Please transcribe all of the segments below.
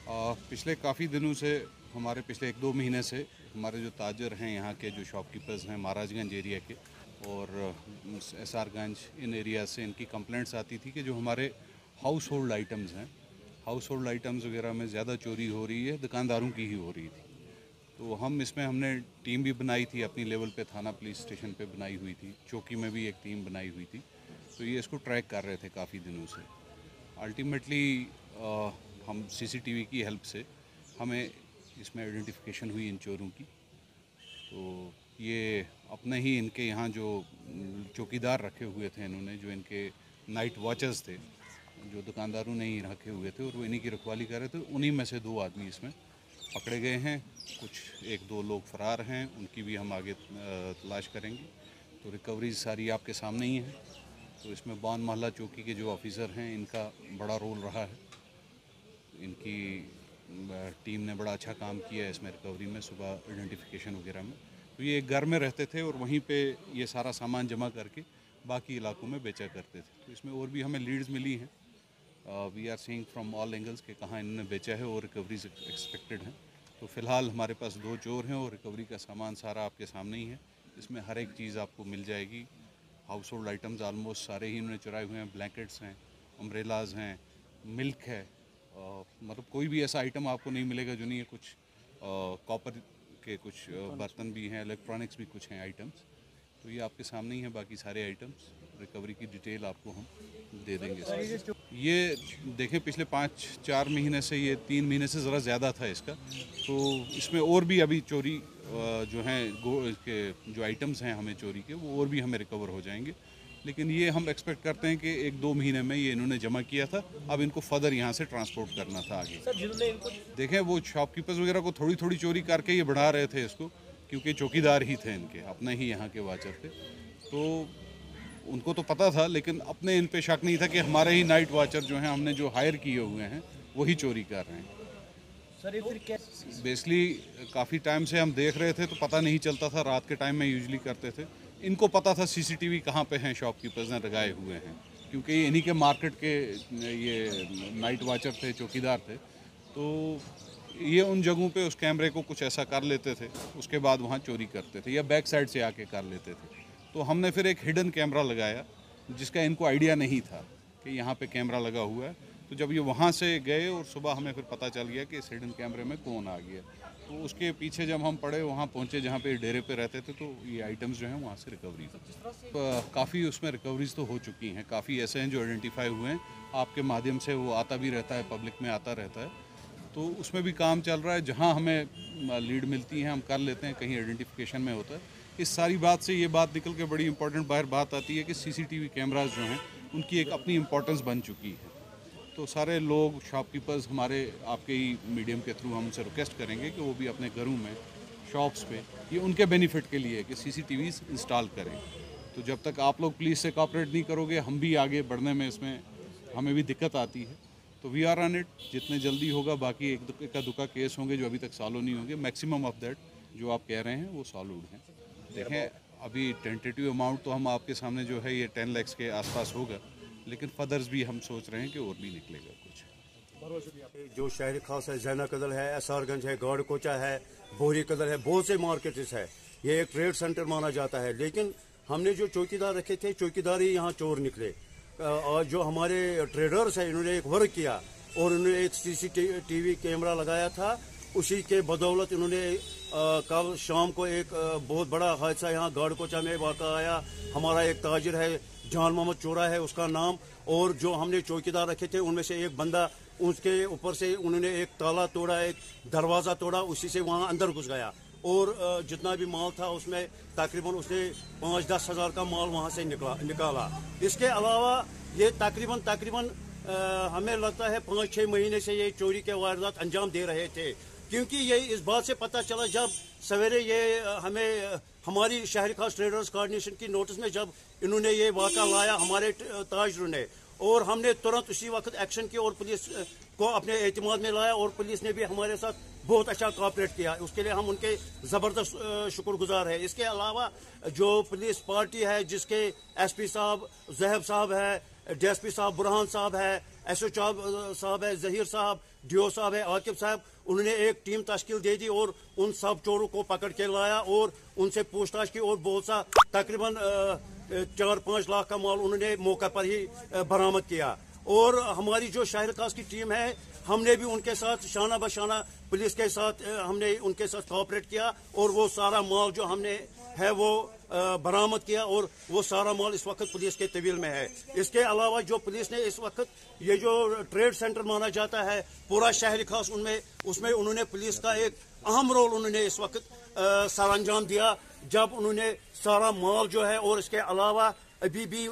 पिछले काफ़ी दिनों से हमारे पिछले 1-2 महीने से हमारे जो ताजर हैं यहाँ के जो शॉपकीपर्स हैं महाराजगंज एरिया के और एसआरगंज इन एरिया से इनकी कंप्लेंट्स आती थी कि जो हमारे हाउस होल्ड आइटम्स हैं, हाउस होल्ड आइटम्स वगैरह में ज़्यादा चोरी हो रही है, दुकानदारों की ही हो रही थी। तो हमने टीम भी बनाई थी अपनी लेवल पे, थाना पुलिस स्टेशन पे बनाई हुई थी, चौकी में भी एक टीम बनाई हुई थी। तो ये इसको ट्रैक कर रहे थे काफ़ी दिनों से। अल्टीमेटली हम सीसीटीवी की हेल्प से हमें इसमें आइडेंटिफिकेशन हुई इन चोरों की। तो ये अपने ही इनके यहाँ जो चौकीदार रखे हुए थे इन्होंने, जो इनके नाइट वॉचर्स थे, जो दुकानदारों ने ही रखे हुए थे और वो इन्हीं की रखवाली कर रहे थे, उन्हीं में से 2 आदमी इसमें पकड़े गए हैं। कुछ 1-2 लोग फरार हैं, उनकी भी हम आगे तलाश करेंगे। तो रिकवरीज सारी आपके सामने ही हैं। तो इसमें बान मोहल्ला चौकी के जो ऑफिसर हैं इनका बड़ा रोल रहा है। इनकी टीम ने बड़ा अच्छा काम किया है इसमें रिकवरी में, सुबह आइडेंटिफिकेशन वगैरह में। तो ये एक घर में रहते थे और वहीं पे ये सारा सामान जमा करके बाकी इलाकों में बेचा करते थे। तो इसमें और भी हमें लीड्स मिली हैं। We are seeing from all angles के कहाँ इन्होंने बेचा है और रिकवरीज एक्सपेक्टेड हैं। तो फ़िलहाल हमारे पास 2 चोर हैं और रिकवरी का सामान सारा आपके सामने ही है। इसमें हर एक चीज़ आपको मिल जाएगी। हाउस होल्ड आइटम्स ऑलमोस्ट सारे ही इन्होंने चुराए हुए हैं। ब्लैंकेट्स हैं, अम्ब्रेलाज हैं, मिल्क है, मतलब कोई भी ऐसा आइटम आपको नहीं मिलेगा जो नहीं है। कुछ कॉपर के कुछ बर्तन भी हैं, इलेक्ट्रॉनिक्स भी कुछ हैं आइटम्स। तो ये आपके सामने ही हैं बाकी सारे आइटम्स। रिकवरी की डिटेल आपको हम दे देंगे। ये देखें पिछले 5-4 महीने से, ये 3 महीने से ज़रा ज़्यादा था इसका। तो इसमें और भी अभी चोरी जो हैं इसके जो आइटम्स हैं हमें चोरी के, वो और भी हमें रिकवर हो जाएंगे। लेकिन ये हम एक्सपेक्ट करते हैं कि 1-2 महीने में ये इन्होंने जमा किया था, अब इनको फर्दर यहाँ से ट्रांसपोर्ट करना था आगे। सर, जिन्होंने इनको देखें वो शॉपकीपर्स वगैरह को थोड़ी थोड़ी चोरी करके ये बढ़ा रहे थे इसको, क्योंकि चौकीदार ही थे इनके, अपने ही यहाँ के वाचर थे। तो उनको तो पता था, लेकिन अपने इन पे शक नहीं था कि हमारे ही नाइट वाचर जो हैं, हमने जो हायर किए हुए हैं, वही चोरी कर रहे हैं। सर ये फिर क्या बेसिकली काफ़ी टाइम से हम देख रहे थे तो पता नहीं चलता था, रात के टाइम में यूजुअली करते थे। इनको पता था सीसीटीवी कहाँ पे हैं, शॉपकीपर्स ने लगाए हुए हैं, क्योंकि ये इन्हीं के मार्केट के ये नाइट वाचर थे, चौकीदार थे। तो ये उन जगहों पे उस कैमरे को कुछ ऐसा कर लेते थे, उसके बाद वहाँ चोरी करते थे या बैक साइड से आके कर लेते थे। तो हमने फिर एक हिडन कैमरा लगाया जिसका इनको आइडिया नहीं था कि यहाँ पे कैमरा लगा हुआ है। तो जब ये वहाँ से गए और सुबह हमें फिर पता चल गया कि इस हिडन कैमरे में कौन आ गया, तो उसके पीछे जब हम पड़े, वहाँ पहुँचे जहाँ पे डेरे पे रहते थे, तो ये आइटम्स जो हैं वहाँ से रिकवरी काफ़ी उसमें रिकवरीज तो हो चुकी हैं। काफ़ी ऐसे हैं जो आइडेंटिफाई हुए हैं, आपके माध्यम से वो आता भी रहता है, पब्लिक में आता रहता है। तो उसमें भी काम चल रहा है। जहाँ हमें लीड मिलती है हम कर लेते हैं, कहीं आइडेंटिफिकेशन में होता है। इस सारी बात से ये बात निकल के बड़ी इंपॉर्टेंट बाहर बात आती है कि सीसीटीवी कैमरास जो हैं उनकी एक अपनी इम्पोर्टेंस बन चुकी है। तो सारे लोग, शॉपकीपर्स, हमारे आपके ही मीडियम के थ्रू हम उनसे रिक्वेस्ट करेंगे कि वो भी अपने घरों में, शॉप्स पे, ये उनके बेनिफिट के लिए कि सीसीटीवीज इंस्टॉल करें। तो जब तक आप लोग पुलिस से कोऑपरेट नहीं करोगे, हम भी आगे बढ़ने में इसमें हमें भी दिक्कत आती है। तो वी आर ऑन इट, जितने जल्दी होगा। बाकी एक दुका केस होंगे जो अभी तक सॉल्व नहीं होंगे, मैक्सिमम ऑफ दैट जो आप कह रहे हैं वो सॉल्व हैं। देखें अभी टेंटेटिव अमाउंट तो हम आपके सामने जो है ये 10 लाख के आसपास होगा, लेकिन फर्दर्स भी हम सोच रहे हैं कि और भी निकलेगा कुछ। जो शहर खास है, जैना कदल है, एसआरगंज है, गौड़ कोचा है, बोरी कदल है, बहुत से मार्केट्स है। ये एक ट्रेड सेंटर माना जाता है। लेकिन हमने जो चौकीदार रखे थे, चौकीदार ही यहाँ चोर निकले। और जो हमारे ट्रेडर्स हैं, इन्होंने एक वर्क किया और उन्होंने एक सीसीटीवी कैमरा लगाया था। उसी के बदौलत इन्होंने कल शाम को एक बहुत बड़ा हादसा यहाँ गाड़कोचा में वाक़ा आया। हमारा एक ताजिर है, जान मोहम्मद चोरा है उसका नाम, और जो हमने चौकीदार रखे थे उनमें से एक बंदा, उसके ऊपर से उन्होंने एक ताला तोड़ा, एक दरवाज़ा तोड़ा, उसी से वहाँ अंदर घुस गया और जितना भी माल था उसमें तकरीबन उसने 5-10 हज़ार का माल वहाँ से निकाला। इसके अलावा ये तकरीबन हमें लगता है 5-6 महीने से ये चोरी के वारदात अंजाम दे रहे थे, क्योंकि ये इस बात से पता चला जब सवेरे ये हमें हमारी शहर खास ट्रेडर्स कोऑर्डिनेशन की नोटिस में जब इन्होंने ये वाक़ा लाया हमारे ताजरों ने, और हमने तुरंत उसी वक्त एक्शन किया और पुलिस को अपने एतमाद में लाया और पुलिस ने भी हमारे साथ बहुत अच्छा कोऑपरेट किया। उसके लिए हम उनके ज़बरदस्त शुक्रगुजार हैं। इसके अलावा जो पुलिस पार्टी है, जिसके एसपी साहब जहब साहब है, डीएसपी साहब बुरहान साहब है, एसओ साहब है जहीर साहब, डीओ साहब है, आकिब साहब, उन्होंने एक टीम तश्कील दे दी और उन सब चोरों को पकड़ के लाया और उनसे पूछताछ की और बहुत सा तकरीबन 4-5 लाख का माल उन्होंने मौका पर ही बरामद किया। और हमारी जो शहर खास की टीम है, हमने भी उनके साथ शाना बशाना पुलिस के साथ हमने उनके साथ कोऑपरेट किया और वो सारा माल जो हमने है वो बरामद किया और वो सारा माल इस वक्त पुलिस के तवील में है। इसके अलावा जो पुलिस ने इस वक्त ये जो ट्रेड सेंटर माना जाता है पूरा शहर खास उसमें उन्होंने पुलिस का एक अहम रोल उन्होंने इस वक्त सर अंजाम दिया, जब उन्होंने सारा माल जो है और इसके अलावा अभी भी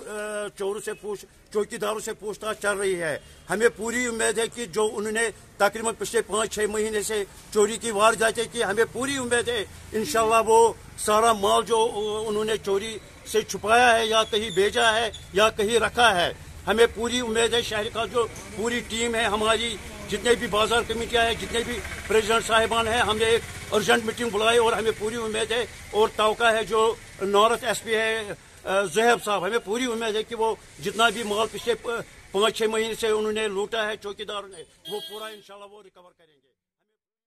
चौकीदारों से पूछताछ चल रही है। हमें पूरी उम्मीद है कि जो उन्होंने तकरीबन पिछले 5-6 महीने से चोरी की वारदातें की, हमें पूरी उम्मीद है इंशाल्लाह वो सारा माल जो उन्होंने चोरी से छुपाया है या कहीं भेजा है या कहीं रखा है, हमें पूरी उम्मीद है शहर का जो पूरी टीम है हमारी, जितने भी बाजार कमेटियां हैं, जितने भी प्रेसिडेंट साहिबान हैं, हमने एक अर्जेंट मीटिंग बुलाई और हमें पूरी उम्मीद है और तवक्का है जो नॉर्थ एसपी है ज़ुहैब साहब, हमें पूरी उम्मीद है कि वो जितना भी माल पिछले 5-6 महीने से उन्होंने लूटा है चौकीदारों ने, वो पूरा इंशाल्लाह वो रिकवर करेंगे।